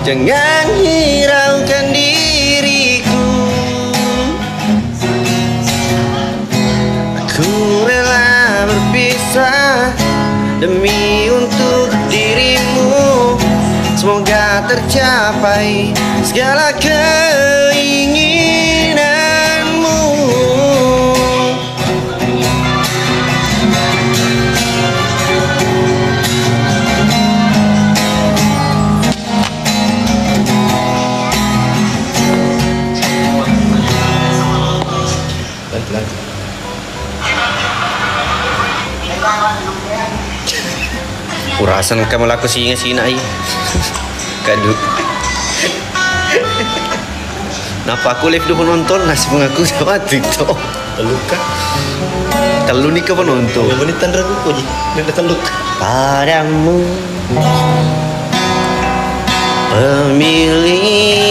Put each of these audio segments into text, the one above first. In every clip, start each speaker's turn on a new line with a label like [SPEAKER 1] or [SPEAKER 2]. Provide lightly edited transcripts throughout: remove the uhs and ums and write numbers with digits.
[SPEAKER 1] Jangan hiraukan diriku. Aku rela berpisah demi untuk dirimu. Semoga tercapai segala keinginanmu. Kurasan kamu laku singa-singa ai. Kaduk. Napa aku live dulu penonton nasi mengaku sama TikTok.
[SPEAKER 2] Luka.
[SPEAKER 1] Kalau nih ke penonton.
[SPEAKER 2] Yang menit tanda aku ji. Dia datang luka.
[SPEAKER 1] Padamu pemilih.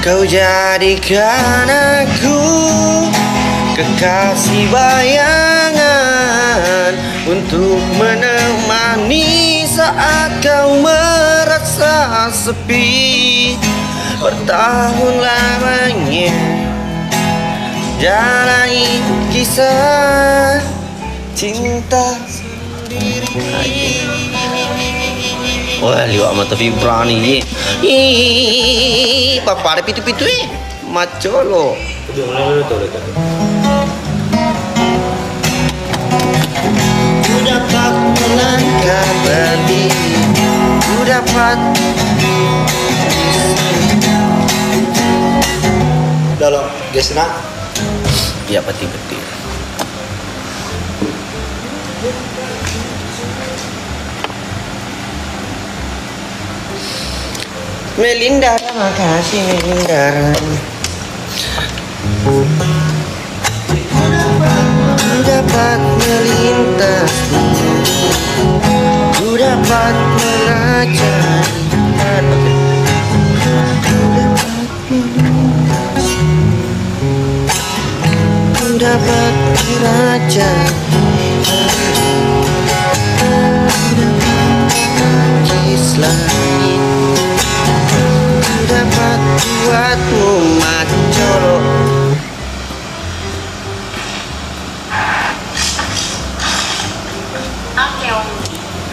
[SPEAKER 1] Kau jadikan aku kekasih bayangan untuk menemani saat kau merasa sepi. Bertahun lamanya jalani kisah cinta sendiri. Wah, liwat mata vibrani ye. Ih, papa ada pitu-pitu maco lo. Ku dapat melangkah berdiri, ku dapat
[SPEAKER 2] dalam gesna.
[SPEAKER 1] Ya peti-peti. Melinda, terima kasih Melinda. Ku dapat melintas, ku dapat merajai, ku dapat merajai, langit. Dapat buatmu macolo.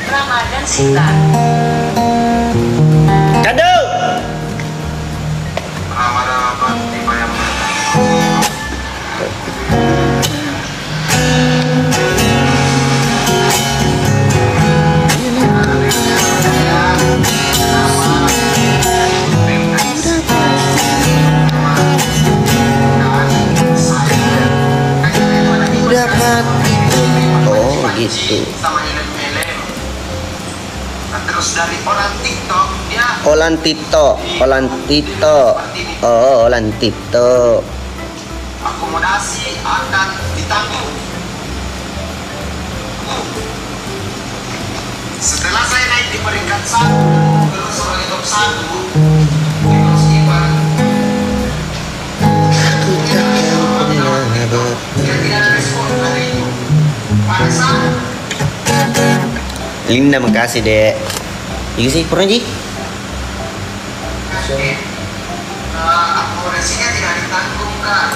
[SPEAKER 3] Ramadan Sita.
[SPEAKER 1] Kado. itu.
[SPEAKER 4] Sama nyelem-nyelem. Nah, terus dari orang TikTok dia
[SPEAKER 1] Olan Tito. Oh, Olan Tito.
[SPEAKER 4] akomodasi akan ditanggung. Setelah saya naik di peringkat 1, terus sebagai top 1, terus Iwan, dia tidak ada respon dari itu. Pada saat
[SPEAKER 1] Linda, makasih dek. Iya sih, pernah Ji?
[SPEAKER 4] akomodasinya tidak ditanggung kan.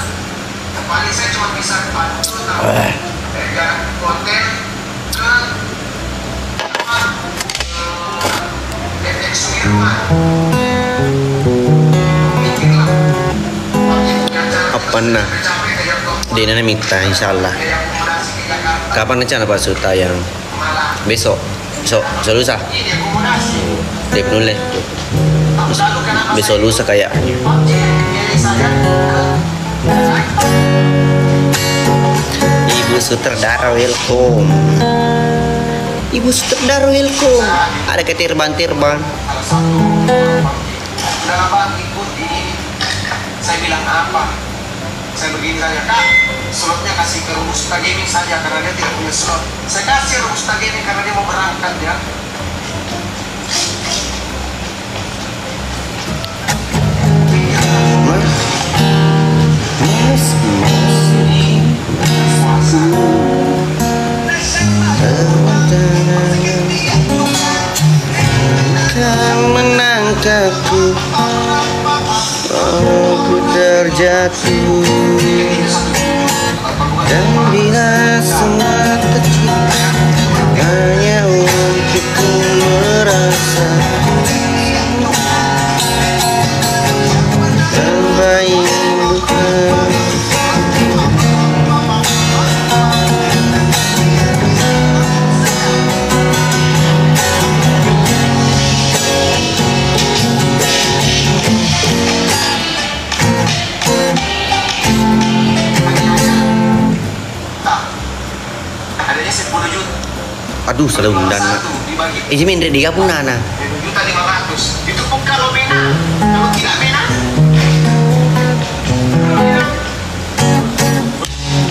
[SPEAKER 4] Paling saya cuma bisa bantu dari hotel ke deteksi rumah.
[SPEAKER 1] Apa nah? Dia nana minta, insyaallah. Kapan rencana Pak Su tayang? Besok. Besok lusa.
[SPEAKER 4] Ini akomodasi.
[SPEAKER 1] Dia penulis. Besok lusa kayak. Ibu sutradara welcome. Ibu sutradara welcome. Ada ketirban-tirban.
[SPEAKER 4] Salah satu udah bang ikut ini. Saya bilang apa? Saya begini saja kak, slotnya kasih ke Robusta Gaming saja karena dia tidak punya slot. Saya kasih Robusta Gaming karena dia mau berangkat ya.
[SPEAKER 1] Kan menangkapku, aku terjatuh. Dan bila semua tercipta hanya untukku merasa terbaik bukan.
[SPEAKER 4] Adanya 10 juta.
[SPEAKER 1] Aduh, salah undang.
[SPEAKER 4] Dibagi
[SPEAKER 1] Iji min di kapung nana.
[SPEAKER 4] 7.500.000. Itu pun kalau menang. Kalau tidak menang,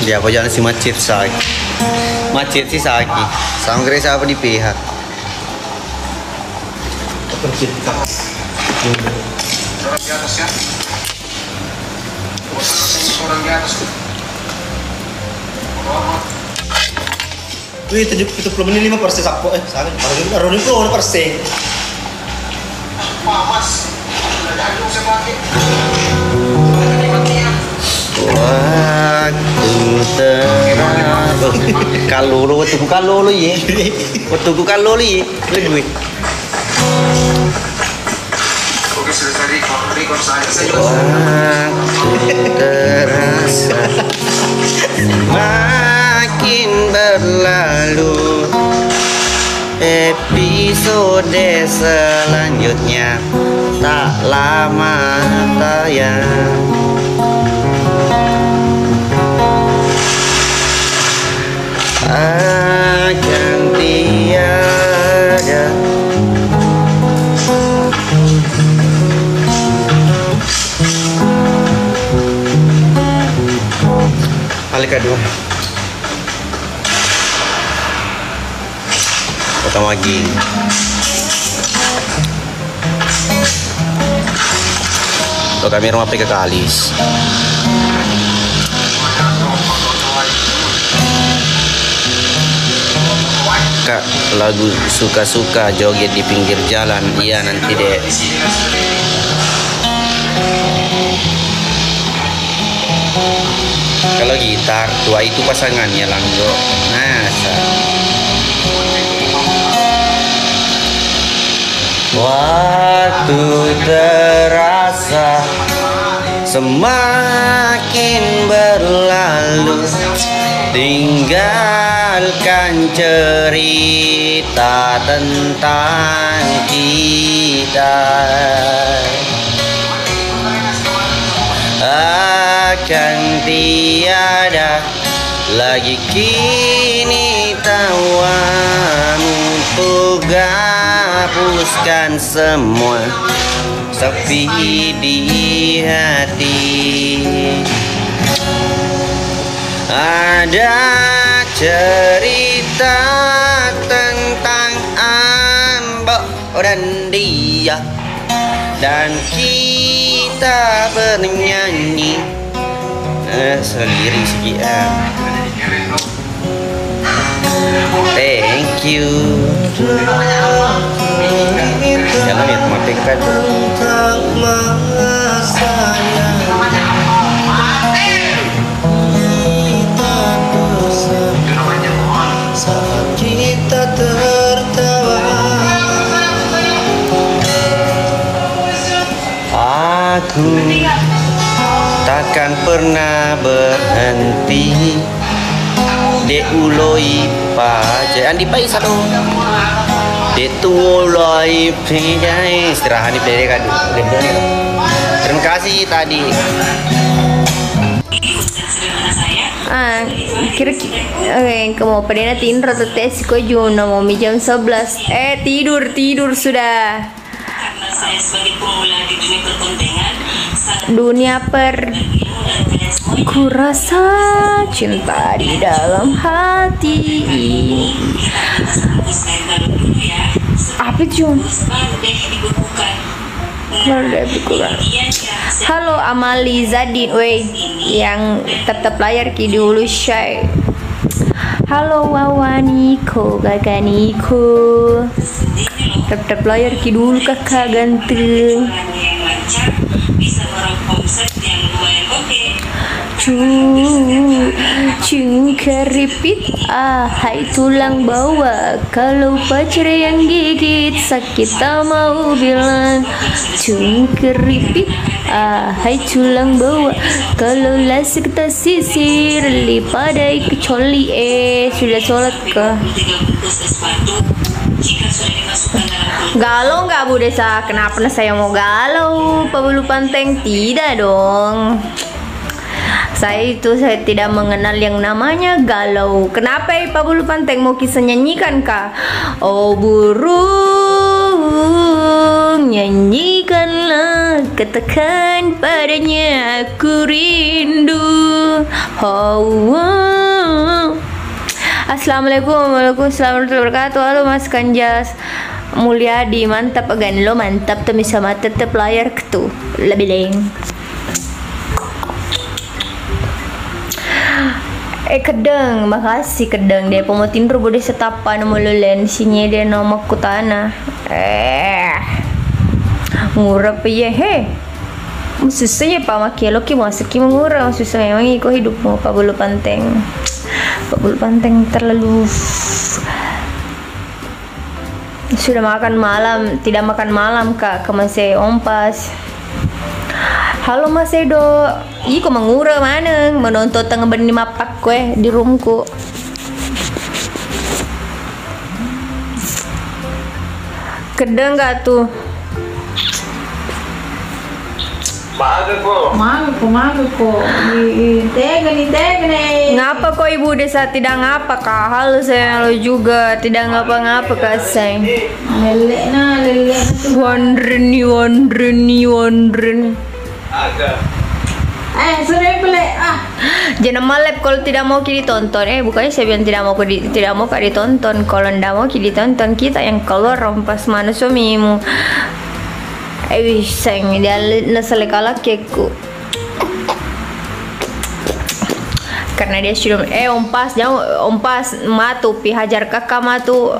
[SPEAKER 1] Dia apa jalan si macet saki. Macet si saki. Sama kira siapa di pihak.
[SPEAKER 2] Tercipta.
[SPEAKER 4] orang di atas ya. Orang di atas tuh.
[SPEAKER 2] Wih, 75% sakpo sangat. Baru ini 20%.
[SPEAKER 4] Pak Mas, udah jadi saya pakai. Ini matinya.
[SPEAKER 1] Waktu terang. Kalau lo waktu kalau lo ye. Waktu kalau lo ye. Gue.
[SPEAKER 4] Oke, sudah record saja. Saya juga
[SPEAKER 1] Waktu terasa makin berlalu, episode selanjutnya tak lama tayang. Akan tiada Alika dua. Pertama lagi. Kalau kami rumah pergi ke Kalis. Kak, lagu suka-suka joget di pinggir jalan. Iya nanti deh.
[SPEAKER 4] di sini kan sudah ini.
[SPEAKER 1] Kalau gitar tua itu pasangannya Langgo. Masa. Waktu terasa semakin berlalu, tinggalkan cerita tentang kita. Akan tiada lagi kini tawan untuk hapuskan semua sepi di hati. Ada cerita tentang Ambok dan dia, dan kita bernyanyi sendiri sekian. Thank you. Jangan ya matikan.
[SPEAKER 2] Tentang masa yang kita bersama saat kita tertawa.
[SPEAKER 1] Aku takkan pernah berhenti Dek uloi paje andi pai sado Dek tuloi pijai istirahat di pede kadu. Terima kasih tadi.
[SPEAKER 5] Kamu pada Tindra tes ko Juno mau jam 11. Tidur sudah.
[SPEAKER 3] Karena saya sebagai pemula di dunia perkontengan
[SPEAKER 5] Dunia ku rasa cinta di dalam hati. Apa Jun? Halo Amali Zadin, weh yang tetap layar ki dulu Syai. Halo Wawaniko Gaganiko, tetap layar ki dulu kakak ganteng. Keripit hai tulang bawah, kalau pacar yang gigit sakit tak mau bilang. Keripit hai tulang bawah, kalau lasik tak sisir lipadai kecoli. Sudah sholat kah? Galau nggak Bu Desa? Kenapa saya mau galau? Pak Bulu Panteng? Tidak dong. Saya tidak mengenal yang namanya galau. Kenapa Pak Bulu Panteng mau kisah nyanyikan kah? Oh burung, nyanyikanlah, katakan padanya aku rindu. Oh. Assalamualaikum warahmatullahi wabarakatuh. Halo Mas Kanjas Mulyadi, mantap agan lo, mantap tuh sama tetep layar ketu lebih leng. Kedeng, makasih Kedeng deh pemotin rubo deh setapan mululen sinye deh nomok kutana. Ngurap ya he. Susah ya Pak Makielo ki masuk ki mengurang, susah memang iko hidupmu Pak Bulu Panteng. Pak Bulu Panteng terlalu sudah makan malam, tidak makan malam Kak, ke Mas Ompas. Halo Mas Edo, ih kok mengura mana menonton tengah benih mapak kue di rumku. Kedeng gak tuh? Maga kok. Tegan. Ngapa kok Ibu Desa tidak ngapa Kak? Halo saya lo juga tidak ngapa-ngapa Kak Seng. Lelek. Wondren.
[SPEAKER 4] Agak.
[SPEAKER 5] Sudah pelek jangan malep kalau tidak mau ditonton. Bukannya saya bilang tidak mau ditonton. Kalau tidak mau ditonton, kita yang keluar rompas mana suamimu. Sayang dia nasalekala keku. Karena dia sudah ompas matu pi hajar kakak matu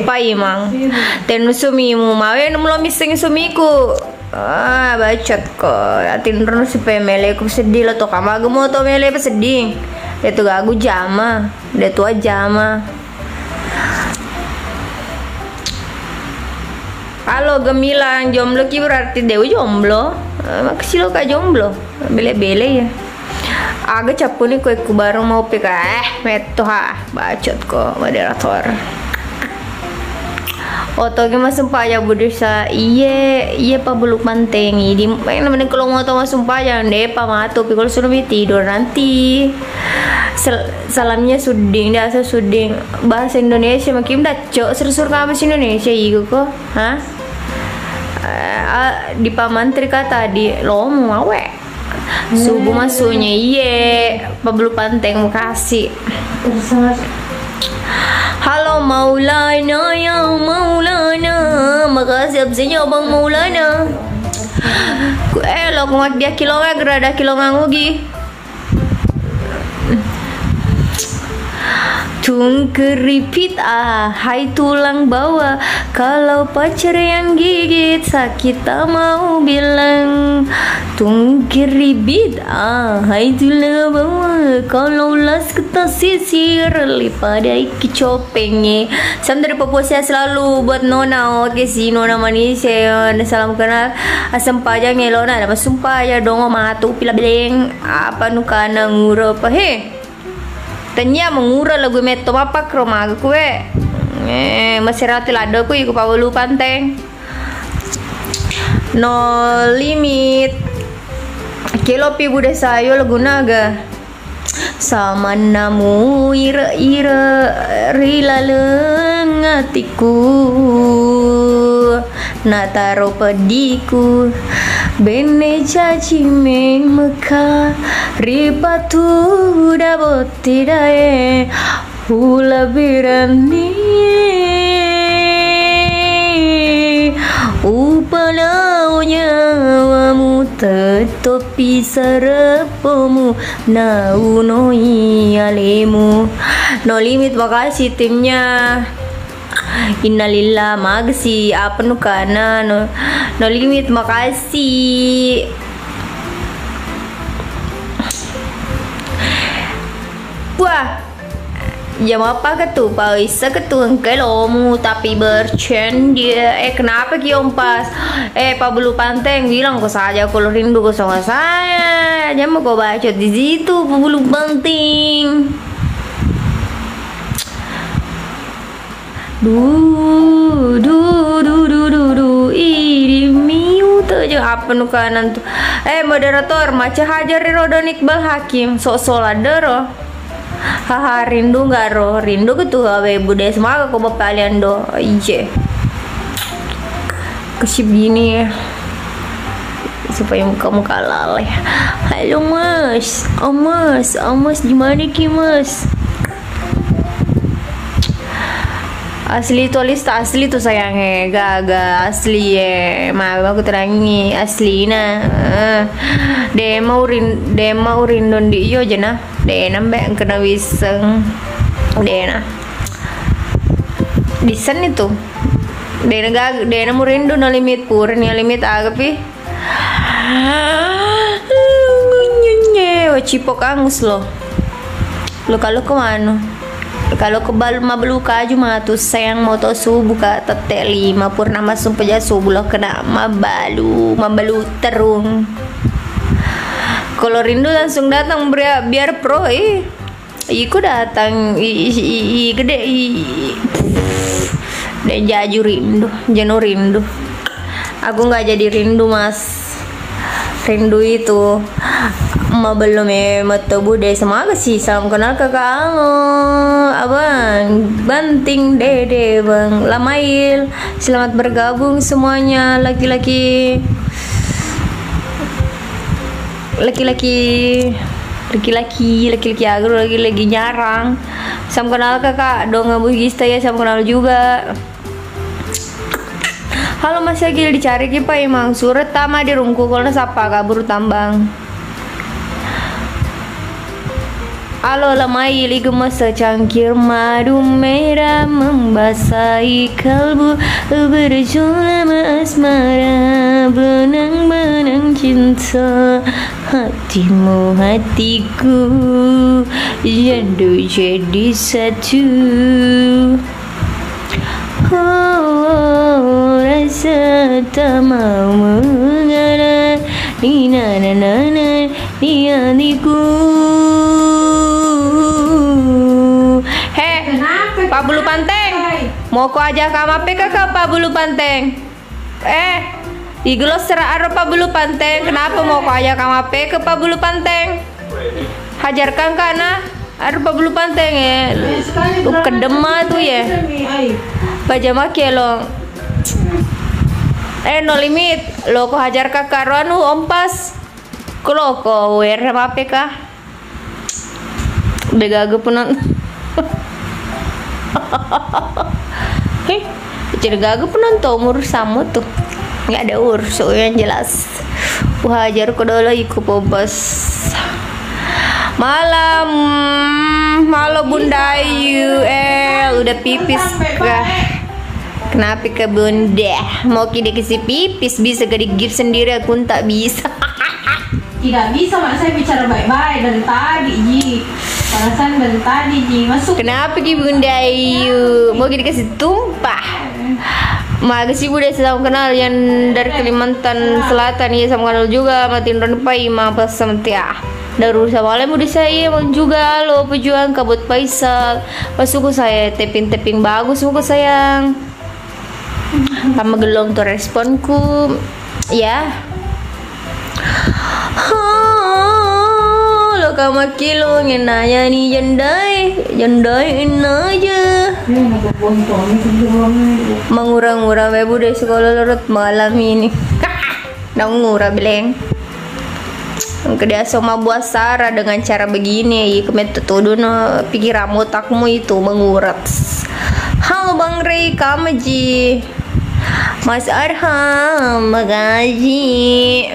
[SPEAKER 5] pai mang. Tenu suamimu mawe belum miseng suamiku. Bacot kok. Atin ron si pemele ku sedih lo to kamagu mo to mele sedih. Dia tuh gagu jama. Dia tua jama. Halo Gemilang, jomblo ki berarti Dewi jomblo. Makasih lo Kak jomblo. Bele-bele ya. Agak capu nih kue ku baru mau pika. Meto ha. Bacot kok moderator. Oto ke masumpa ya budesa iye pa bulu pantengi di namanya kalau mau tahu masumpa ya deh pa matu tapi kalau sudah tidur nanti salamnya suding dah suding bahasa Indonesia makin dah cok sersur kamu Indonesia iku kok di pamantri kata di lo mau awe subuh masuknya iye pa bulu panteng makasih. Halo Maulana, ya Maulana, makasih absennya Abang Maulana. Lo kumat dia kilongan gerada kilongan ugi. Tung keripit hai tulang bawah. Kalau pacar yang gigit sakit tak mau bilang. Tung keripit hai tulang bawah. Kalau las kita sisir lipat dari kecopengnya. Salam dari Papua saya selalu buat Nona. Oke si Nona manis salam kenal. Asam pajang Nona ada sumpah ya dong matu pila beleng apa nukana ngura apa he. Tanya mengura lagu meto apa kroma kue masih rati lado ku iku pawulu panteng no limit kilo pi bude sayo lagu naga sama namu ira rila lengatiku nataro pediku bene caci meka ripatu dabot tidae hula birani upalau nyawamu tetopi sarapomu naunoi alemu. No limit makasih timnya. Innalillah magsi apa nukana no limit makasih. Wah jam apa ketu bisa ketu kelomu tapi bercanda kenapa kiompas Pak Bulu Panteng bilang kok saja kalau rindu kok sama saya jam mau kau bacot di situ Pak Bulu Panteng. Ini miu tuh aja apa nu kanan tuh moderator maca hajar Rodon Iqbal Hakim sok ladero haha rindu nggak rindu gitu awe budaya semangat kok bapak kalian do ije kesip gini ya supaya kamu kalah ya. Halo mas mas gimana ki mas asli tulis asli tuh sayangnya gaga asli ya mau aku terangi asli nah demo rindon di iyo jena dena mbak kena wiseng dena disen itu dena mau rindu no limit pur nih limit agapi cipok angus lo kalau kemana kalau ke mabelu kaju matu sayang moto subuh ka tete 5 purnama sumpah subuh lo kena mabalu terung kalau rindu langsung datang biar pro iku datang gede dan jaju rindu jenuh rindu aku nggak jadi rindu mas rindu itu belum mata bude semangat sih salam kenal kakak abang banting dede bang Lamail selamat bergabung semuanya laki-laki agro lagi nyarang salam kenal kakak dong abu gista ya salam kenal juga. Halo Mas Agil dicari kipa emang surat tama di rungku kalau sapa kabur tambang. Halo lamai gemas secangkir madu merah membasahi kalbu berjulang asmara benang-benang cinta hatimu hatiku jadu jadi satu. Oh, rasa tak mau mengalah di nana di hatiku. Hei, Pak Bulu Panteng, Mau ko aja kama peka apa bulu panteng? Iglos sera apa bulu panteng? Kenapa mau ko aja kama peka apa bulu panteng? Hajarkan kana apa bulu panteng ya? Lu kedema tuh ya. Pajama kelo. No limit. Lo ko hajar kakaruan ompas. Kulo ko wer sama peka. Begaga punan. Jadi gagal penonton umur sama tuh nggak ada so yang jelas hajar ko dolo iku pobas malam bunda Ayu udah pipis kah kenapa ke bunda mau kita kasih pipis bisa gak digigit sendiri aku tak bisa
[SPEAKER 6] tidak bisa mak saya bicara baik-baik dari tadi Ji perasaan dari tadi Ji masuk
[SPEAKER 5] kenapa ki bunda Ayu mau kita kasih tumpah makasih bunda saya kenal yang dari Kalimantan Selatan ya sama kenal juga matiin ron pai ma pas sama tia daru sama lem udah saya emang juga lo pejuang kabut Faisal pasuku saya teping bagus muka sayang sama gelong tuh responku ya lo kama kilo ngenanya nih jandai aja mengurang-urang ibu dari sekolah lorot malam ini ngurah beleng kedia sama buah Sarah dengan cara begini kemet tuduh no pikiran otakmu itu mengurat halo Bang Rey kamu Ji Mas Arham magaji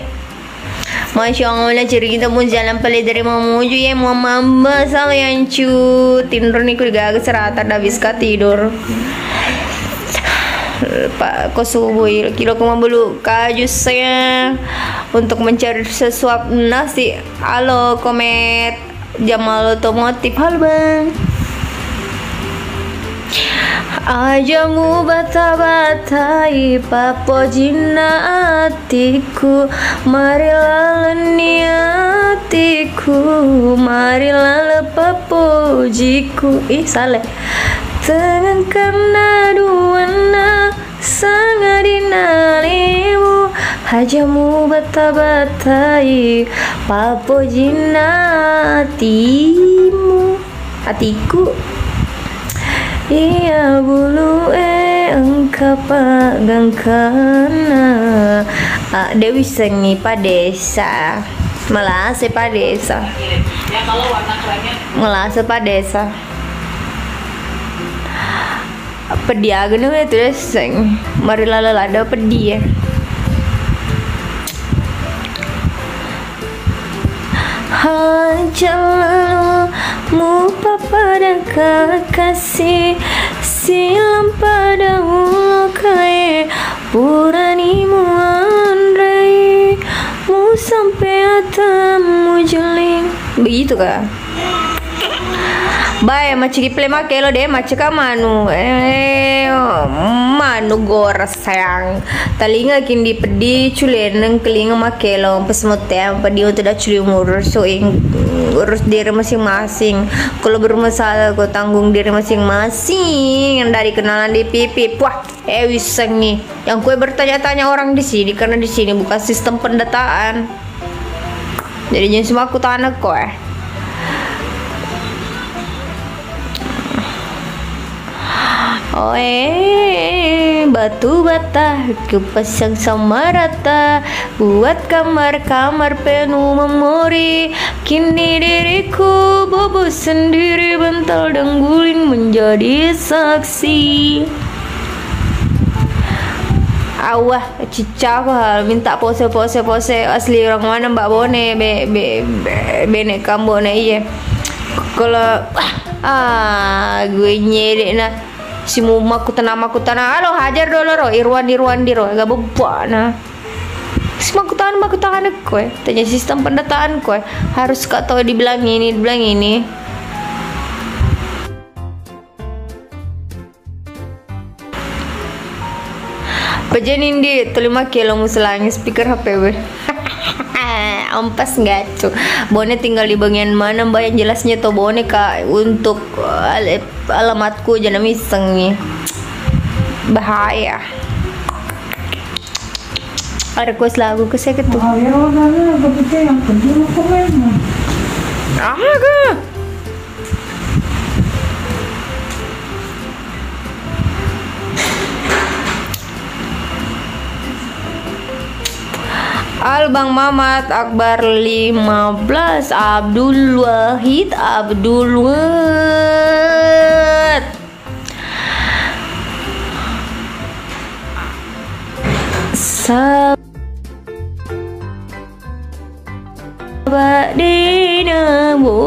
[SPEAKER 5] Masya Allah cerita pun jalan pale dari mamuju ya mama sama yang tindur nih kuliah serata habis tidur Pak Kosubuy kilo kuma bulu kaju saya untuk mencari sesuap nasi halo komet Jamal otomotif halo bang ajamu bata-batai papo jina atiku marilah niatiku marilah papo jiku salah tengahkan aduana sangat dinalimu ajamu bata-batai papo jina atiku iya bulu engkau pagangkana Dewi Sengi Padesa Melase Padesa Melase Padesa Pediagan itu deh seng mari lalada pedi ya Hajamu pada kekasih silam pada ulukai puranimu andai mu sampai atamu jeling begitu kah Bae macam kiple make lo deh macam kamanu manu goras sayang talinga kindi pedi culen kelinga make lo pas motem pedi untuk dah culi ngurus so urus diri masing-masing kalau bermasalah kau tanggung diri masing-masing yang dari kenalan di pipi wah wiseng nih yang kue bertanya-tanya orang di sini karena di sini bukan sistem pendataan jadi jangan semua aku tanah kok batu bata kupasang sama rata buat kamar-kamar penuh memori kini diriku bobo sendiri bental dan guling menjadi saksi awah cica aku hal minta pose asli orang mana mbak Bone bene kambone iya kalau gue nyedek nah si maku tanah halo hajar dulu ro irwan diro gak bebak nah si maku tanah kowe tanya sistem pendataan kowe harus kak tahu dibilang ini Pajanin di 5 kilo muselangi speaker HP we ampas nggak tuh Bone tinggal di bagian mana mbak yang jelasnya tuh Bone kak untuk alamatku jangan miseng nih bahaya. Request lagu ke saya gitu.
[SPEAKER 6] Ayo, nana, begitu yang penting komen.
[SPEAKER 5] Aga. Bang Mamat Akbar 15 Abdul Wahid Sahabat dinamu.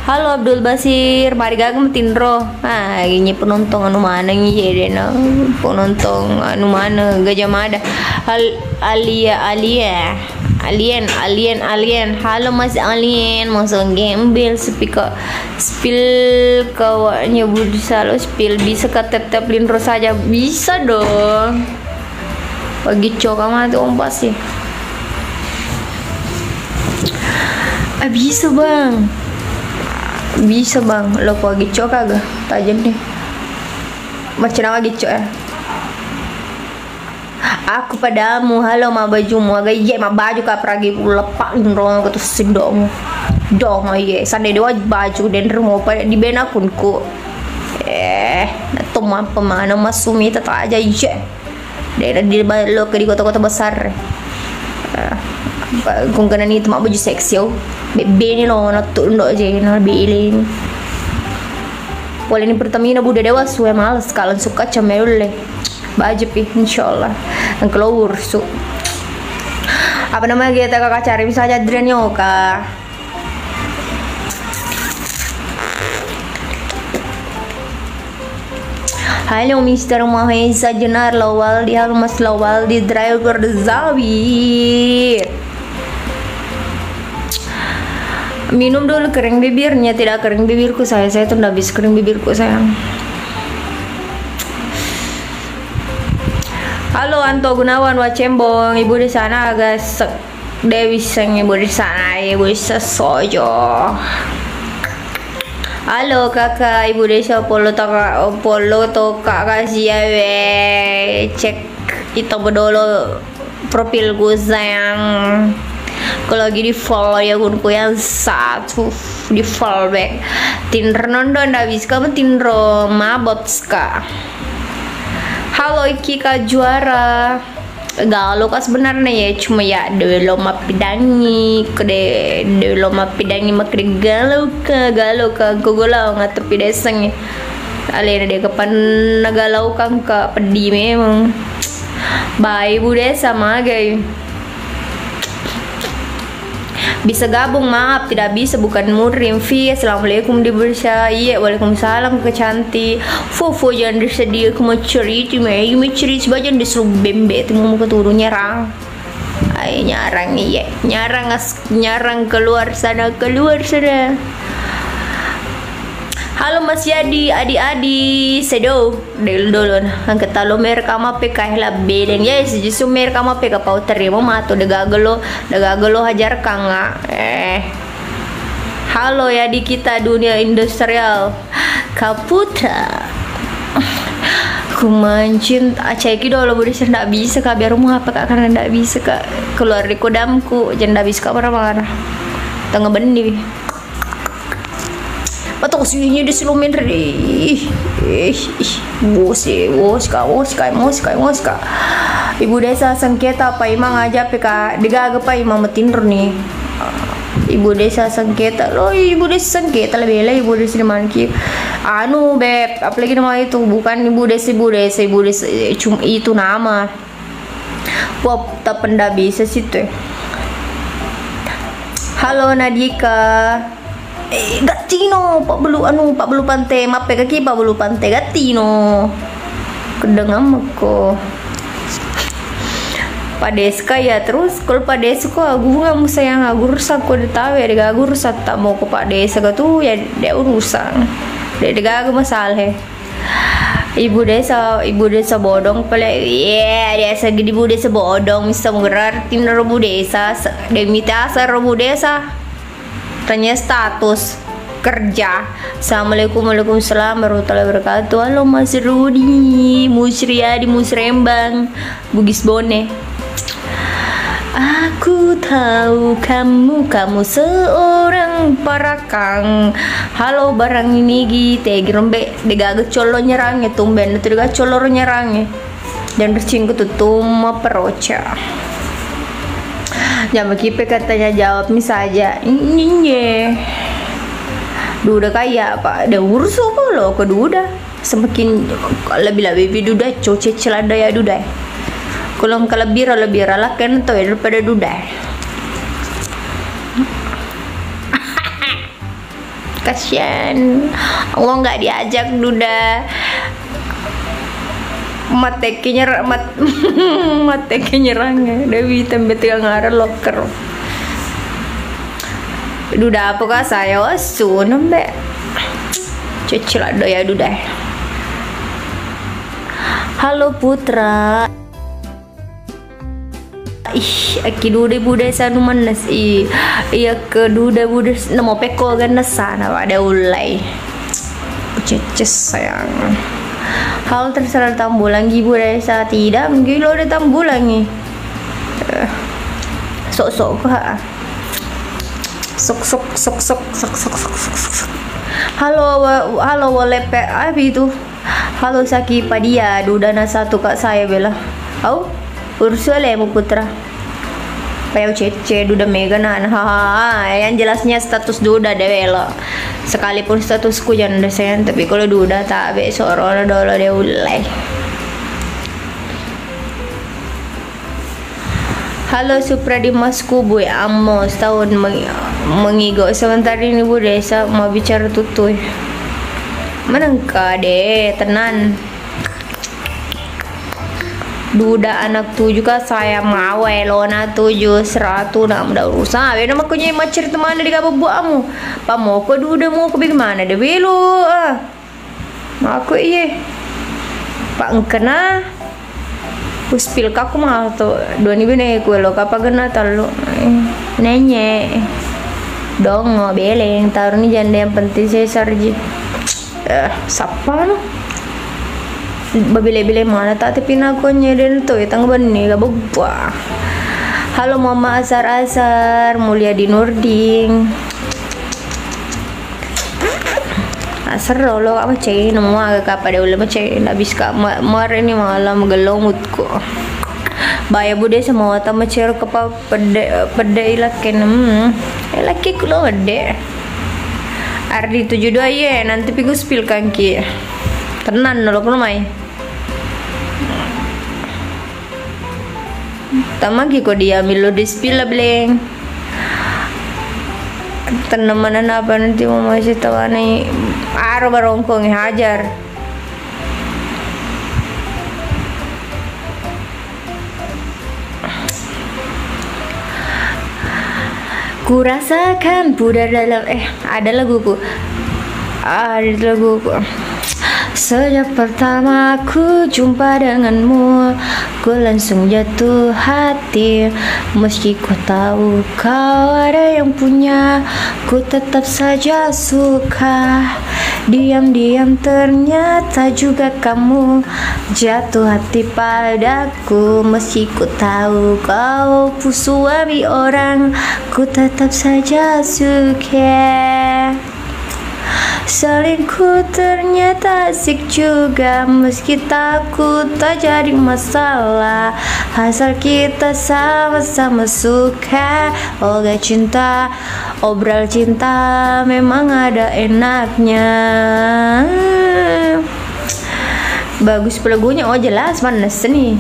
[SPEAKER 5] Halo Abdul Basir, mari gagem tinro. Ini penonton anu mana ngi dena. Penonton anu mana Gajah Mada. Alien. Halo Mas Alien, masuk gembel spill kawannya Budi Salo spill bisa ke tap linro saja bisa dong. Bagi coba mah tuh ompas sih. Bisa bang. Lo kok gico kagak? Tajam deh. Macam apa gico ya? Aku padamu, halo ma bajumu, agak iya ma baju ka peragi lepak nro ke tu sidong. Dong iya, sande dewa baju dan rumah pada di bena kunku. Nato pemana masumi tata aja iya. Daerah di lo ke di kota-kota besar. Kung kanan itu mak baju seksi yo. Bebe ni lo nato ndo aja na bilin. Boleh ni Pertamina buda dewa suwe males kalian suka camelule. Baju pi insyaallah. Yang keluar su. Apa namanya kita kakak cari misalnya Adrian Yoka. Halo Mr. Mahesa Jenar Lawaldi, halo Mas Lawaldi driver Zawir. Minum dulu kering bibirnya, tidak kering bibirku saya tuh udah habis kering bibirku sayang. Halo Anto Gunawan Wacembong, ibu di sana agak Dewi Seng, ibu di sana ibu sesojo. Halo kakak, ibu desa Polo toka kasih ya cek itu bedolo profil gue sayang. Kalau lagi di follow ya gunku yang satu di follow back. Tinder nonton habis kamu Tinder mabot ska. Halo Iki Kak Juara. Galau kan sebenarnya ya cuma ya dewe lo mapidangi makri galau ka gogolau nggak tepi deseng alena dia kapan nagalau kan ka pedi memang bye bu desa magai bisa gabung maaf tidak bisa bukan murim fi assalamualaikum di Bursa iya waalaikumsalam ke cantik fofo jangan bersedia aku mau cerita mau cerita sebagian disuruh bembe itu mau keturu nyerang ay nyarang iya nyarang keluar sana. Halo Mas Yadi, adi sedo del dolon angkat talo mer kama pe kahla belen ya sejusu mer kama pe ka pau terima mato dagagalo hajar kanga halo Yadi kita dunia industrial Kaputra kumancin aceki dolo budi ndak bisa ka biar rumah apa kak karena ndak bisa kak keluar di kodamku jangan ndak bisa kak marah tengah bendi atau kusinya di silumin bos ka ibu desa sengketa apa imang aja peka digaga pa imang metinur nih ibu desa sengketa ibu desa sengketa lebih ibu desa di mana ki anu beb apalagi nama itu bukan ibu desa cuma itu nama wah tak pernah bisa situ halo Nadika gatino pak belu pantai mape kaki pak belu pantai gatino kedengam ko padeska ya terus kalau padeska kok aku nggak mau sayang aku rusak kok ditawe ya aku rusak tak mau ke padeska tuh ya dia urusan dia aku masalah ibu desa bodong pala dia segi ibu desa bodong bisa mengerti ibu desa demita asar ibu desa tanya status kerja. Assalamualaikum, waalaikumsalam warahmatullahi wabarakatuh. Halo Mas Rudi, Musriadi, Musrembang, Bugis Bone. Aku tahu kamu seorang parakang. Halo barang ini gitu gerombe degaga colo nyerang tumben itu degaga colo nyerang dan bercingku tutum peroca. Jam kipe katanya jawab saja ini duda kaya pak ada urus apa lo ke duda semakin lebih duda coce celada ya duda kalau lebih lah kan tuh daripada duda kasian Allah nggak diajak duda mateki nyerangnya Dewi tembe tiang ngara loker duda apa kah saya asu nembe cecil ada ya duda. Halo Putra, aki duda buda sanu manas iya ke duda buda namo peko ganas sana ada ulai ceces sayang. Hal terserah tambulang ibu desa tidak mungkin lo ada tambulang nih sok halo walepe apa itu halo Saki Padia dudana satu kak saya bela ursule mu Putra payau cece duda mega nan yang jelasnya status duda deh lo sekalipun statusku jangan desain tapi kalau duda tak besok orang dolo dia ulai. Halo Supradimas Kubu Amos tahun mengigo sebentar ini Bu Desa mau bicara tutuy menengka deh tenan duda anak tujuh kah saya mau lona 700 nak mudah urusan beda makanya macir teman di kabu buamu pamo ko duda mau ke bagaimana deh belu aku iya pak engkena uspil kaku mah tuh dua ni bene ku lo kapagana talu nenye dong beleng taruh ni janda yang penting saya sarji sapa no babile-bile mana tak tapi nakonya dan tuh itang bani ka bugwa. Halo Mama Asar mulia di Nurding Asar lo apa cai namo agak pada ulah macai habis ka mar ini malam gelongut ko baya bude semua ta macer ka pede ilaken laki kulo ade Ardi 72 ye nanti pigu spill kanki tenan lo kuno mai tamagi ko dia milo dispila bleng tenemanan apa nanti mau masih tawani aro barongkong hajar ku rasakan pudar dalam ada laguku sejak pertama aku jumpa denganmu, ku langsung jatuh hati. Meski ku tahu kau ada yang punya, ku tetap saja suka. Diam-diam ternyata juga kamu jatuh hati padaku. Meski ku tahu kau suami orang, ku tetap saja suka. Selingkuh ternyata asik juga, meski takut tak jadi masalah, asal kita sama-sama suka. Olga cinta, obral cinta memang ada enaknya. Bagus lagunya, oh jelas manas nih.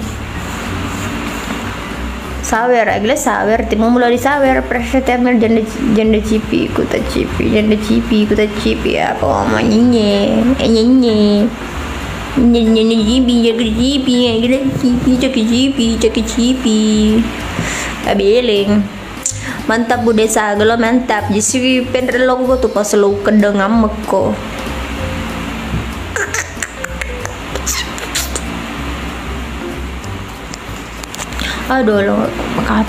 [SPEAKER 5] Sawer, agak sawer, timu mulai sawer, presetemel janda cipi, kuta cipi, janda cipi, kuta cipi, apa oma nyenye, nyenye, nyenye cipi, jaga cipi, jaga cipi, jaga cipi, jaga cipi, abeleng, mantap bude sagalo mantap, jadi penrelong tuh pas lo kedeng ngamek ko. Aduh lo makat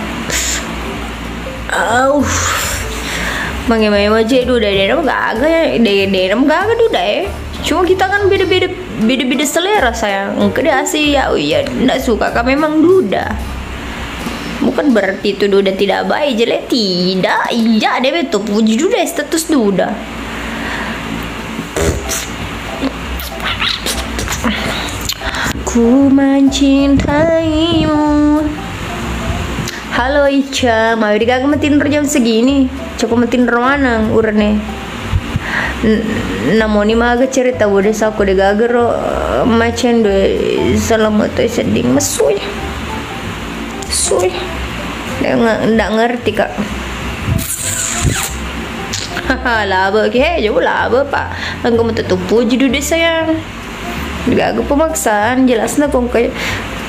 [SPEAKER 5] Mangi-mangi aja duda dia gaga ya, dia gaga duda ya. Cuma kita kan beda selera sayang. Engkau dia sih ya, oh iya, nggak suka kan memang duda. Bukan berarti itu duda tidak baik, jelek tidak. Iya, dia betul puji duda status duda. Ku mencintaimu. Halo Ica, mau digagak metin jam segini. Cukup metin mana urne. Namoni maga cerita bude sa ko digagak ro macen do salamat to seding masuy. Suy. Nggak ngerti kak. Haha, laba ke jauh laba pak. Engkau metutupu jadi deh sayang. Gak pemaksaan, jelas nah kong kayak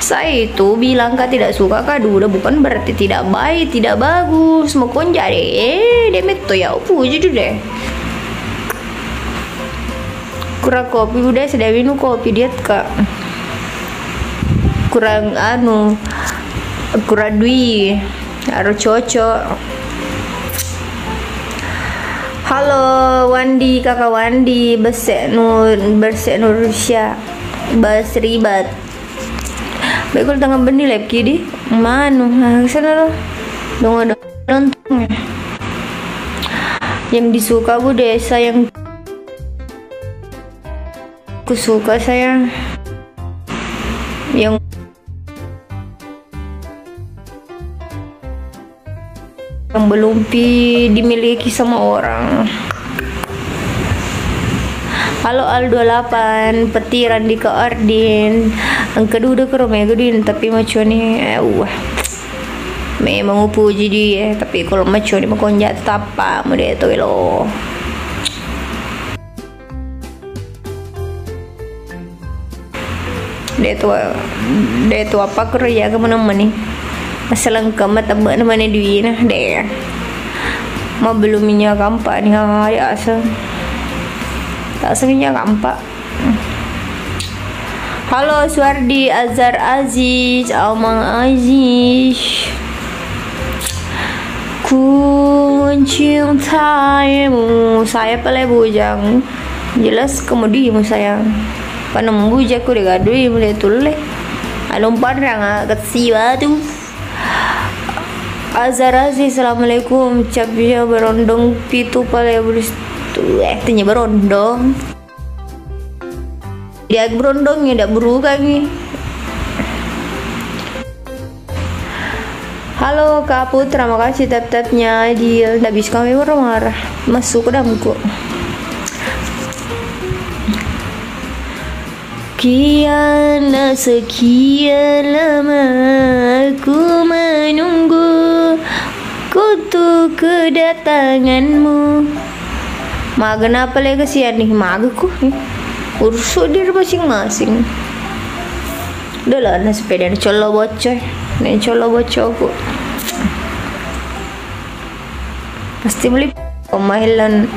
[SPEAKER 5] saya itu bilang kak tidak suka kak duda bukan berarti tidak baik, tidak bagus. Mau kon jadi dia meto ya puji deh. Kurang kopi udah sudah minum kopi diet kak. Kurang kurang duit harus cocok. Halo Wandi, kakak Wandi, bersek nur Rusia, basribat. Baik kalau tengah benih lep kiri, manu, sana lo, dong lontong. Yang disuka bu desa yang kusuka saya, yang belum dimiliki sama orang. Halo Al28, petiran di ke Ardin. Ang kedua ke rumah gedin tapi macam ni memang puji dia tapi kalau macam ni makon jat tapa mo dia tu lo. Dia tu apa kerja ke mana-mana ni? Asalang kamat abang mana duit nah deh. Mau belum minyak kampak ni hari asal. Tak minyak kampak. Halo Suardi, Azhar Aziz, Amang Aziz. Ku mencintaimu. Saya pelai bujang. Jelas kemudian sayang. Panam bujang ku degadui mulai tulle. Alumpan rang kesiwa tu. Azhar Aziz, assalamualaikum. Capnya berondong pitu pala beris tu tanya berondong. Dia berondongnya tidak berubah ni. Halo Kak Putra, makasih tap-tapnya. Dia tak bisa kami marah masuk ke dalamku. Sekian lama aku menunggu kutu kedatanganmu. Maga kenapa lagi kesian nih maga ku urus diri masing-masing. Udah lah na sepeda ni colo bocor ku pasti beli pemahilan.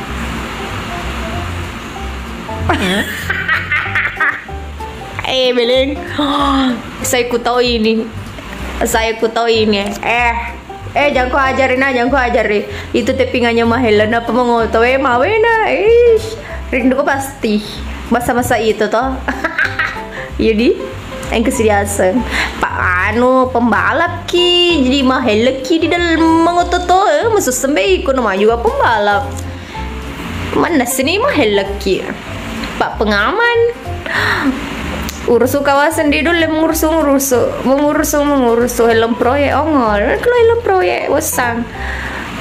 [SPEAKER 5] Beleng. Saya ku tahu ini. Jangan kau ajarin. Itu tepingannya mahelan apa mengoto mawena. Rindu ko pasti. Masa-masa itu toh. Jadi yang keseriusan. Pak pembalap ki jadi mahel ki di dalam mengoto toh. Maksud sampai ko nama juga pembalap. Mana sini mahel ki. Pak pengaman. Urus kawasan di dulu mengurus helm proyek ongol kalau helm proyek wasang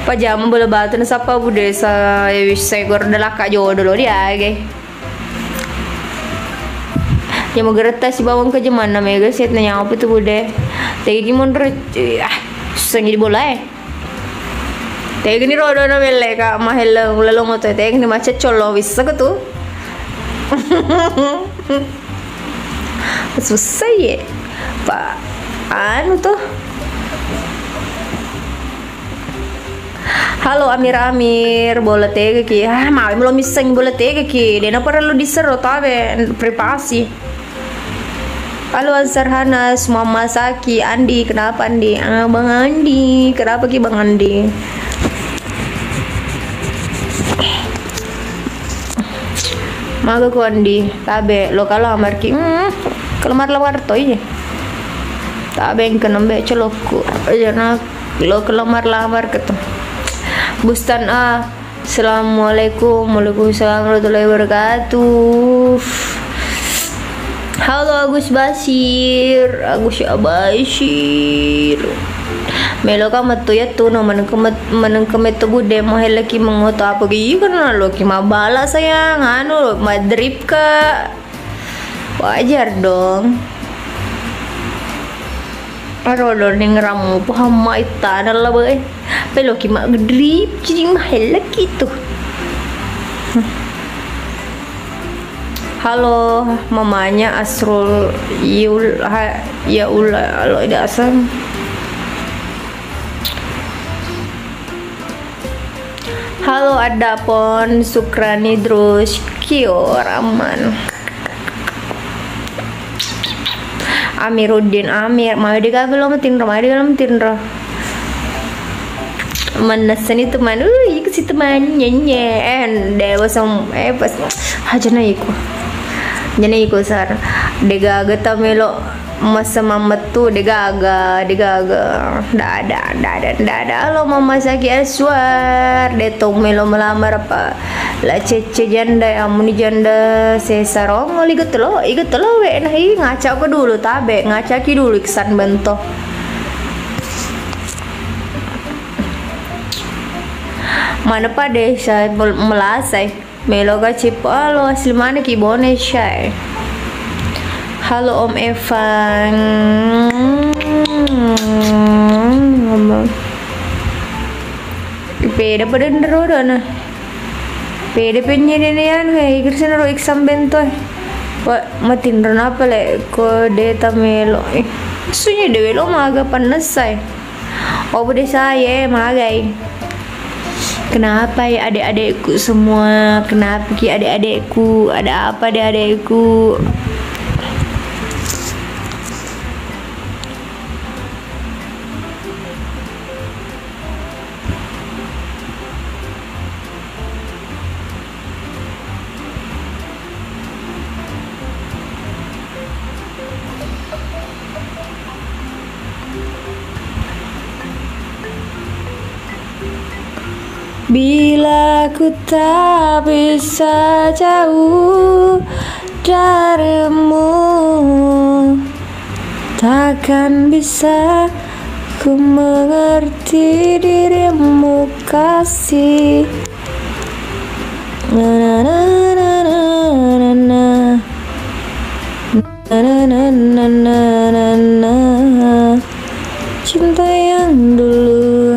[SPEAKER 5] pajama bola batu na sapa bude sa saya gorda kak jodoh dia ge ya mau gerta si bawang ke mana mega set nanya apa tuh bude tegi gimon sangi di bola tegi ni rodo na mele kak mahel lalu ngoto tegi ni macet colo bisa ke tuh susah ya Pak tuh. Halo Amir bola tega ki mau belum miseng bola tega ki dia perlu diseru tabe privasi. Halo Azharhanas, Mama Saki, Andi, kenapa Andi? Bang Andi, kenapa ki Bang Andi? Maga ko andi tabe lo kalau amar ki kelamar to iya. Tabe yang kenembe celokku. Jana lo kelamar ketu. Bustan Assalamualaikum Waalaikumsalam warahmatullahi wabarakatuh. Halo Agus Basir Melo ka matuya tu no manengkemet tu bude mo helaki mengoto apa gi kan lo ki mabala sayang anu madrip ka wajar dong. Arodo ning ramu paham mai tanah lah boy. Pelo ki mak drip jadi mahal lagi tu. Halo mamanya Asrul ya ulah lo ida asam. Halo Adapon Sukrani Drus Kio Rahman Amiruddin Amir mau belum tinro menesan itu man ikut si teman nyenye dewa som pas hajana iku sar dega gata melo masa mama tu degaga dada lo mama sakit aswar detong melo melamar apa la cece janda amuni janda sesarong igut lo we nahi ngaca ko dulu tabe ngaca ki dulu kesan bento mana pa desa melasai melo ga cipalo asli mana ki bone syai. Halo Om Evan. Peda pada ndero dana. Peda penyediaan hai kirsan ro exam bento. Wa matin rona pale ko data melo. Sunya dewe lo maga panesai. Obo desa ye magai. Kenapa ya adik-adikku semua? Kenapa ki adik-adikku? Ada apa adik-adikku? Bila ku tak bisa jauh darimu, takkan bisa ku mengerti dirimu kasih. Na na na na na na na na na na na na cinta yang dulu.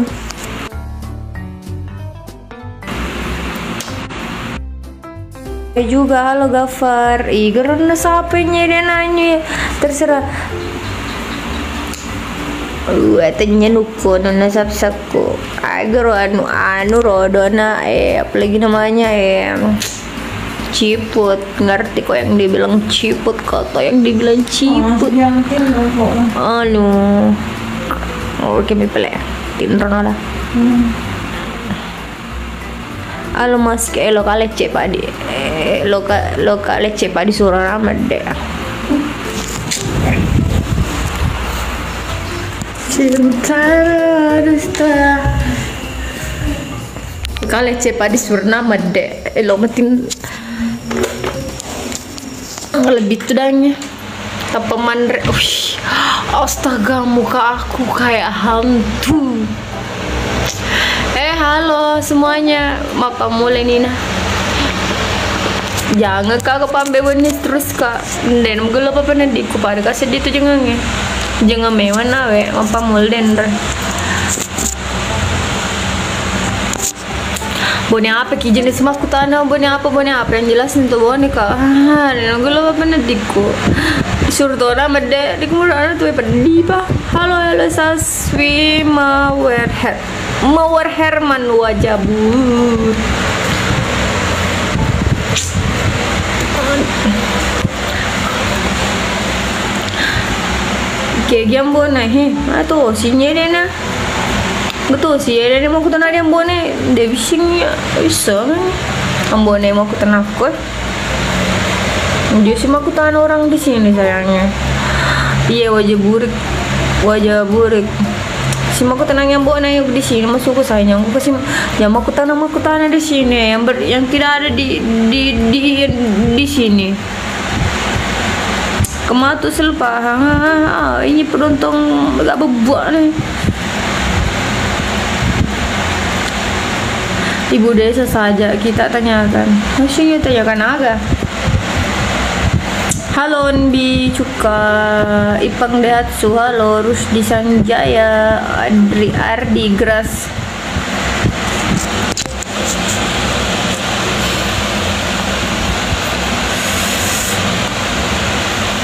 [SPEAKER 5] Juga halo Gafar karena sapenya dia nanya terserah tanya nuko nona sapsako agar anu rodona apalagi namanya ciput ngerti kok yang dibilang ciput kata yang dibilang ciput oke mi pele tinrono lah. Alo mas ke lo kale cepa di lo kale cepa di surah ramad deh. Cinta dusta kale cepa di surah ramad deh. Lo matin lebih tudangnya apa mandre. Astaga muka aku kayak hantu. Halo semuanya, mapa mulai Nina. Jangan kak pambe benis terus kak. Den mugelo apa nanti ku pada kasih itu jangan mewah nawe mapa mulai dender. Bone apa ki jenis maku tanah bone apa yang jelas untuk bone kak. Den mugelo apa nanti ku. Disuruh tora mede dikmurana tuh pedih pak. Halo Saswi Mawar Herman wajabut. Kayak giam he, atau sinya deh na. Betul sih, ya mau kutan ada yang bone, dia bisingnya bisa kan. Ambone mau kutan aku. Justru aku tahan orang di sini sayangnya. Iya wajah burik. Sima aku tenang yang bawa nayuk di sini masuk ke sayang aku kasih yang aku tanam di sini yang tidak ada di sini. Kematu selpah. Ini penonton agak bebuak nih. Ibu desa saja kita tanyakan. Masih kita tanyakan agak. Halo Nbi Cuka, Ipang Dehatsu, halo Rusdi Sanjaya, Ardi Gras.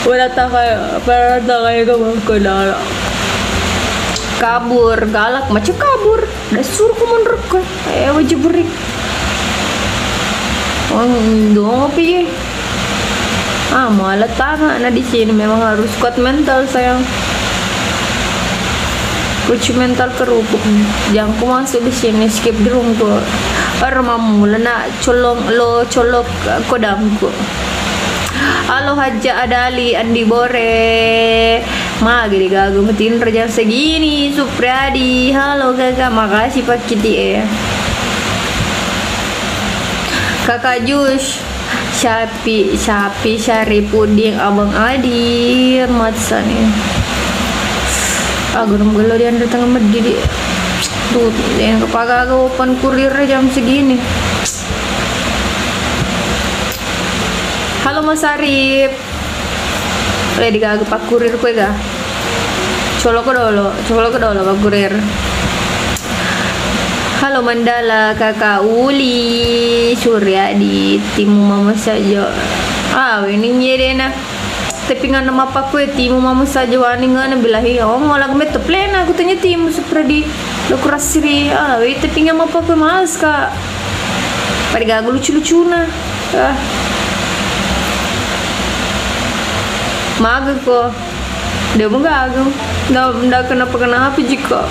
[SPEAKER 5] Pada kayak kamu kenal. Kabur, galak macam kabur. Dah suruh ku mundur kau. Wajib berik. Dong apa malah tanga di sini memang harus kuat mental sayang. Kuci mental kerupuk. Jangan ku masuk di sini skip di rumah. Mamu nak colok kodamku. Halo Haja Adali Andi Bore. Magi digagu metin jam segini Supriyadi. Halo kakak, makasih Pak Kiti Kakak Jus. Syapi Syari Puding Abang Adi Matsa nih. Geram gelo dia datang medidi. Tuh, yang kepaga open kurir jam segini. Halo Mas Arif. Boleh digagap pak kurir kue ga? Colok ke dolo pak kurir. Halo Mandala, Kakak Uli, Suryadi, timu mama saja. Ini nyerena. Tapi ngan nama apa kue timu mama saja wani ngan bilahi. Malah gemet plena aku tanya timu seperti lo kurasiri. Tapi ngan apa kue mas kak. Pada gagal lucu na. Mager kok. Dia mau gagal. Nggak kenapa jika.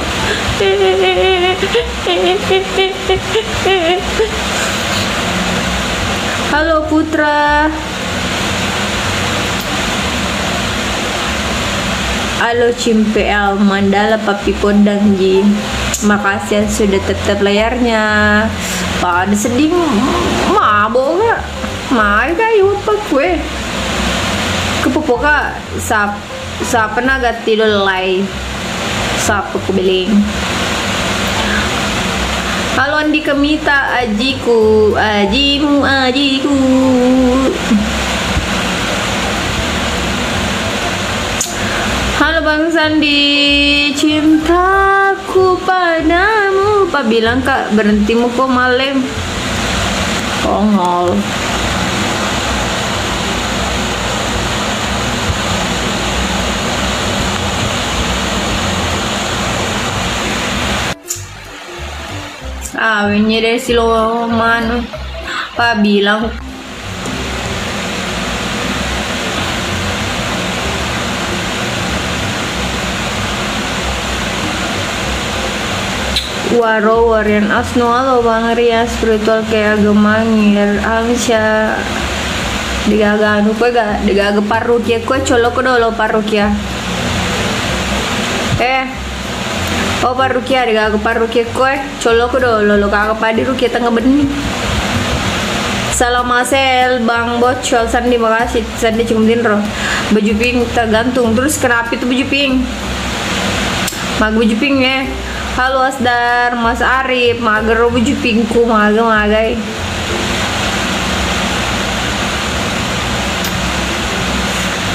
[SPEAKER 5] Halo Putra. Halo Cimpel Mandala Papi Podangji. Makasih yang sudah tetap layarnya. Pada sedih mabok gak? Mari kayu apa gue? Kepopoka sa penaga tidur live sa pekubeling. Halo Andi Kemita ajiku. Halo Bang Sandi, cintaku padamu. Pak bilang kak berhentimu kok malam. Kongol. Ini dari Siloman. Pak bilang Waro Warian Asno. Halo Bang Ria spiritual kayak gemangir Amsya digaga anu kue ga digaga parukia kue colok dolo parukia parukia digaga parukia kue colok dolo lo kagak padi rukia tengah benih. Salam asel Bang Bocol Sandi, makasih Sandi cumutin roh baju pink tergantung. Terus kenapa itu baju pink? Baju pink ya. Halo Asdar, Mas Arif, mager baju pinku, magai.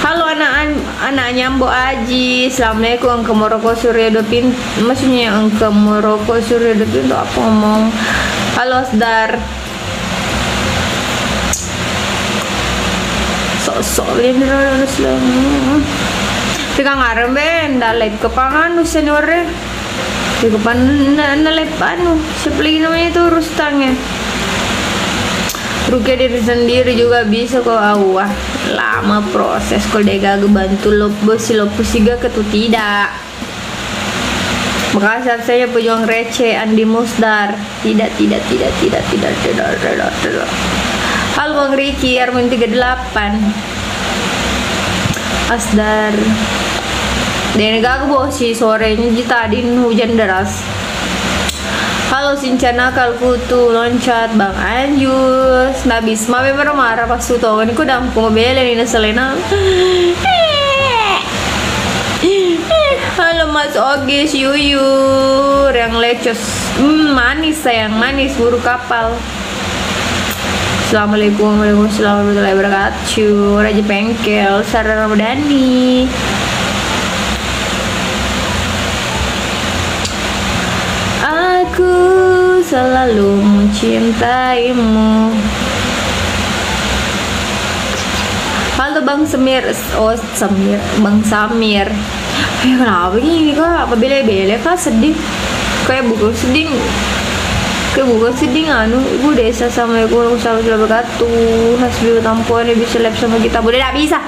[SPEAKER 5] Halo anak-anaknya Mbok Aji. Assalamualaikum Angke Moroko Surya Dopin. Maksudnya Angke Moroko Surya Dopin itu apa ngomong? Halo Asdar. Sok ini harus lang. Tiga ngarem ben, dalep kepangan seniornya. Di depan anu siapa lagi namanya itu Rustangnya. Rukia diri sendiri juga bisa kok. Awah lama proses kalau dia gak bantu lo siga ketu tidak. Makasih saya pejuang receh Andi Musdar. Tidak. Halo Bang Riki Armin 38. Asdar. Dan gak bosi sorenya jitadin hujan deras. Halo Sincana Kalkutu loncat Bang Anjus Nabis Mabe marah-marah pas tu tau ni ko dam ko mabele ni nasalena. Halo Mas Ogis Yuyur yang lecos manis sayang manis buru kapal. Assalamualaikum warahmatullahi wabarakatuh. Raja Bengkel Sarah Ramadhani. Aku selalu mencintaimu. Halo Bang Semir. Oh Semir, Bang Samir. Kenapa ini kak? Apa bele-bele kak sedih? Kayak bukan sedih. Kayak bukan sedih anu. Ibu desa sama aku warahmatullahi wabarakatuh. Hasbi tampuan bisa live sama kita. Boleh tak bisa?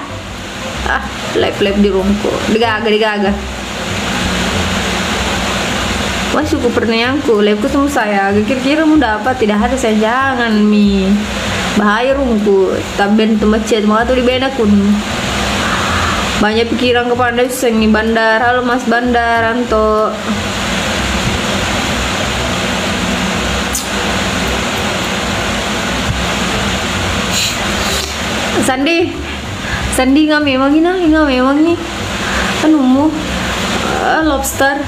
[SPEAKER 5] Live di rumahku. Digaga. Masuk ke pernianku, liveku sama saya. Kira-kira mau dapat tidak ada saya jangan mi. Bahaya rumahku. Taben temacet mau tuh di bena kun. Banyak pikiran kepada seng nih Bandar. Halo Mas Bandar Anto. Sandi nggak memang nih kan lobster.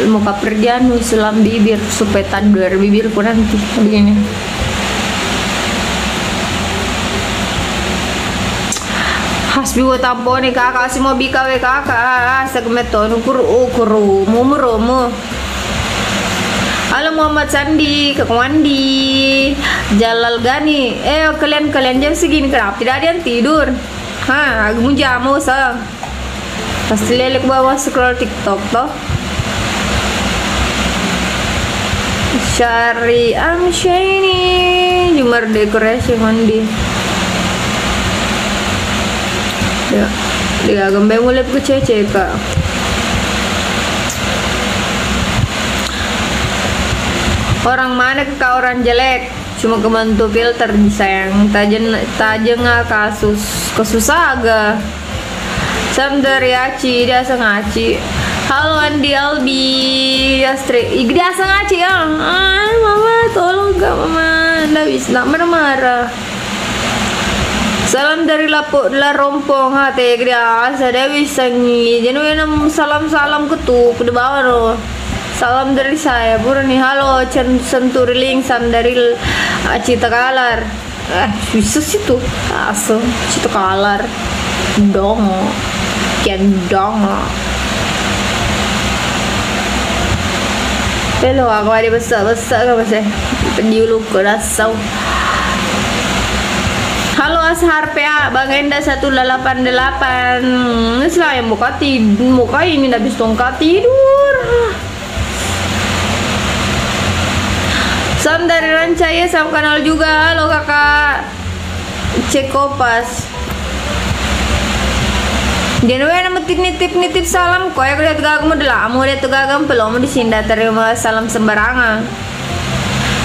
[SPEAKER 5] Mau kerjaan selam bibir supaya tandur bibirku nanti begini. Hasbi wa tampone kakak si mau bika we kakak segmeton ukuru mumuromo. Halo Muhammad Sandi, Kakwandi, Jalal Gani. Kalian jam segini kenapa tidak ada yang tidur? Agak jamu sa. Pasti lelek bawah scroll TikTok toh. Syari Amshani Jumar dekorasi mandi. Dia gambar mulai ke cece kak. Orang mana ke orang jelek cuma kebantu filter disayang tajeng kasus kesusaga sam dari aci dia sengaci. Halo Andi Albi Astri dia sengaci ya. Mama tolong gak mama nggak bisa marah-marah. Salam dari La Rompong hati dia saya bisa nih jadi salam ketuk di bawah loh. Salam dari saya buru nih. Halo Centuriling sam dari Cita Kalar. Bisa situ asal Cita Kalar dong kian dong. Hello aku ada besar gak masih pendiulu ke rasau. Halo Ashar PA Bang Enda 188. Selain muka ini habis tongkat tidur. Sam dari Rancaya sam kanal juga. Halo kakak Cekopas. Dia nama nitip salam kau yang lihat gagam adalah amu lihat gagam belum di sini terima salam sembarangan.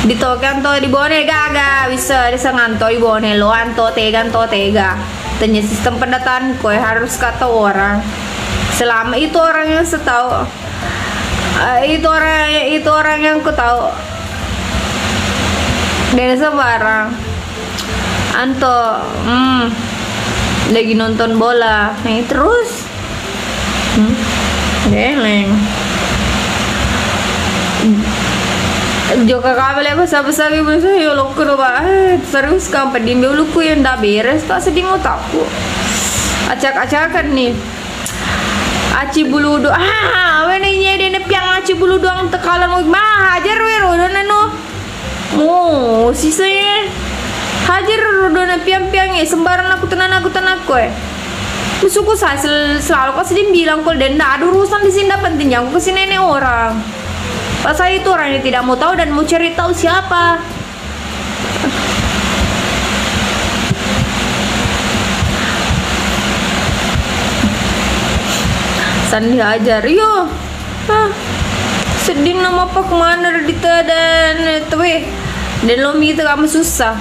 [SPEAKER 5] Di token to di bone gaga bisa disanganto di bone lo anto tega. Tanya sistem pendataan kau harus kata orang. Selama itu orang yang setahu itu orang yang ku tahu. Dan sembarang anto lagi nonton bola nih terus geleng joka kabel apa besar gitu ya lo kena banget serius kan pedim duluku yang dah beres tak sedih mau tahu acak-acakan nih aci bulu do wenenya dia nepiang aci bulu doang tekalan mau hajar wero nano mau sisanya hajar rodona piang-piang sembarang aku tenan aku musuhku saya selalu kasih dia bilang kalau dia ada urusan di sini penting aku kesini nenek orang pas saya itu orang yang tidak mau tahu dan mau cari tahu siapa. Sandi ajar yo sedih nama apa kemana di dan itu dan lo itu kamu susah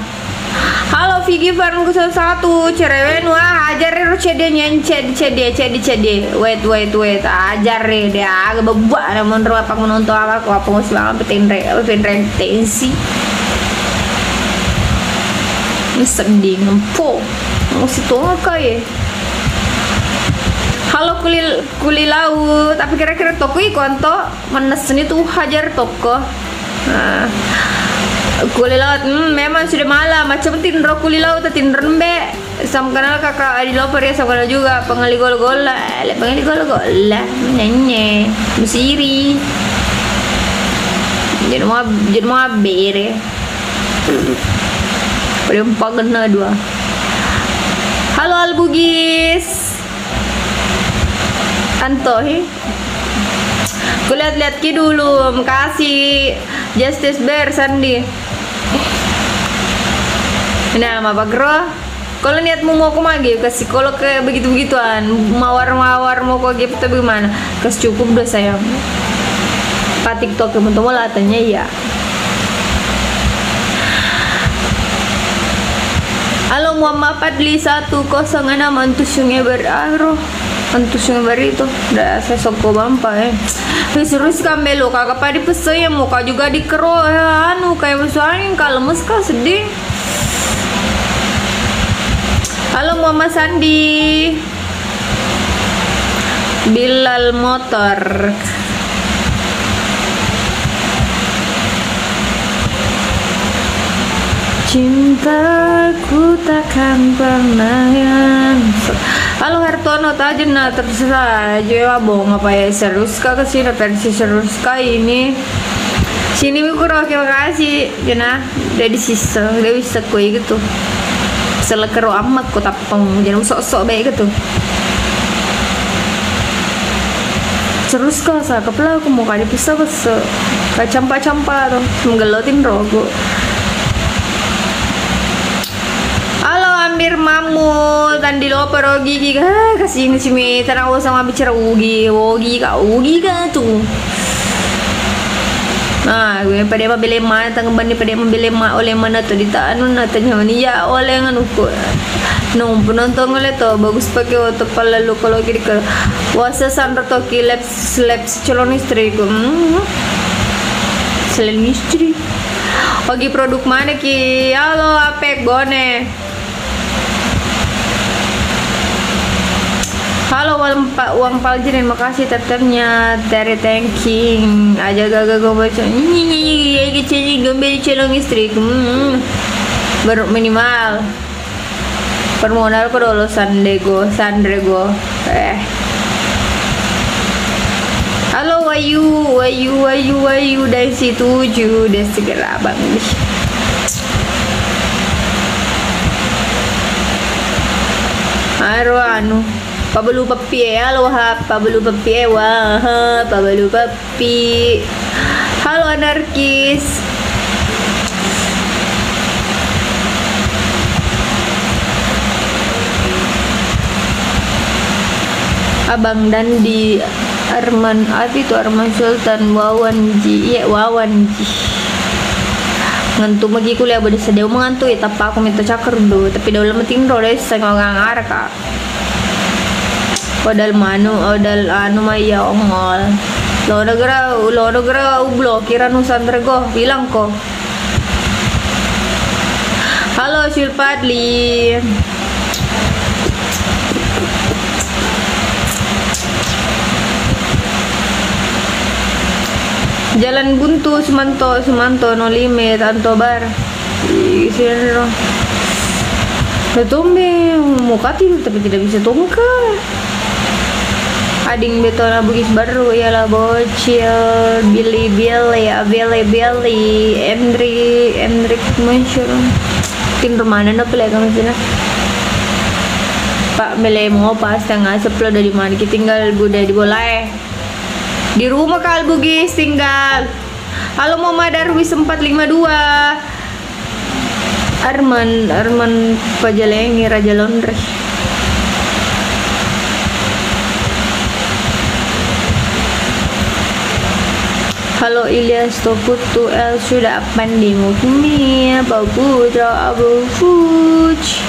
[SPEAKER 5] Halo Vicky Farn 01 cerewet wah ajar ro cede nyencet cede wait ajar deh agak bebak namun ro apa menonton apa ngos banget petin tensi ini sedih ngempo mesti tunggu ya. Halo kulilau tapi kira-kira toko ikonto menes ini tuh hajar toko kulilau memang sudah malam macam tinro kulilau atau tinro mbe sama kenal kakak Adi Loper ya sama kenal juga pengali gol lah nyanyi musiri jadi mau bere perempuan kena dua. Halo Albugis Anto ku lihat ki dulu makasih Justice Bear Sandi nah apa bro kalau niatmu mau kemagi ke psikolog kayak begitu-begituan mawar mau kok gitu bagaimana kas cukup udah sayang pak TikTok teman-teman latanya ya. Halo Muhammad Padli 106 antusiungnya beraruh antusiungnya berito udah saya soko bampa serius kambelo kakak padi pesaya muka juga dikero kayak misalnya kalau muska sedih. Halo Muhammad Sandi Bilal Motor cintaku takkan pernah yang halo Hartono tajena terserah aja abong apa ya serius kah kesini versi serius kah ini sini mikro terima kasih jena dari sisa dari bisa kue gitu selekero amat kok tapong jangan sok-sok baik gitu serius kah saya kepala aku mau kali bisa kayak campa-campa tuh menggelotin rogo. Amir Mamu Tandi Loper Ogi kasih ini sih tanah sama bicara Ugi kah tuh nah gue pada membeli mana tanggung bani pada membeli mana oleh mana tuh ditaan natanya ini ya oleh nganuku penonton oleh tuh bagus pakai waktu lalu kalau kiri ke wasa sandra toki labs calon istri ku selain istri Ogi produk mana ki halo apek gone. Halo uang paljerin makasih tetapnya dari thanking aja gagak gue baca ini kecil gembel calon istri baru minimal permohonan ke dulu sandrego halo Wayu dari situ udah segera bang anu Pabalu papi halo Pabalu papi Pabalu papi halo anarkis Abang Dandi Arman Sultan Wawanji ngantuk magi kuliah bade sedeu mengantuk ya tapi aku minta cakar dulu tapi dah lama tinggal deh saya ngangar kak Odal anu maya ongol lo negara blokir Nusantara go bilang kok halo Silpadli Jalan Buntu Sumanto no limit Antobar Isiro Betombe muka tidur tapi tidak bisa tongka ading betona bugis baru ya lah bocil Billy Endrik Mansur tim rumana na pala kami sila Pak Mele mau pas tengah sepuluh dari mana kita tinggal budak di boleh di rumah kal bugis tinggal halo Mama Darwis 452 Arman Pajalengi Raja Londres Halo Ilyas Toputu El sudah pandai mukmi Pak Putra Abu Fuj.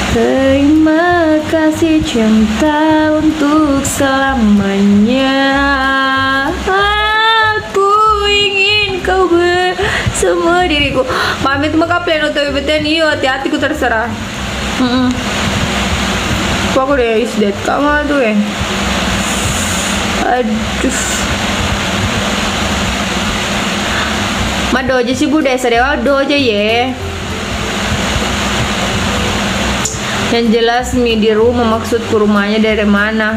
[SPEAKER 5] Terima kasih cinta untuk selamanya. Aku ingin kau bersama diriku. Pamit makaplen atau beten iyo hati-hati ku terserah. Aku udah is dead kamu tuh ya. Aduh. Madoja sih bude sadewa doja ye. Yang jelas nih di rumah maksudku rumahnya dari mana?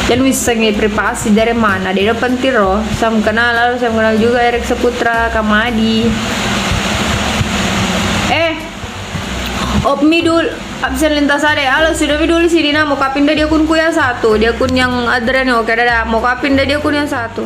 [SPEAKER 5] Dan bisa privasi dari mana? Dari depan tiro. Sam kenal lalu saya kenal juga Erik Saputra Kamadi. Opmi dulu absen lintas ada. Halo sudah dulu sini mau kapindah dia kunku yang satu. Dia kun yang adrenal oke dah mau kapindah dia kun yang satu.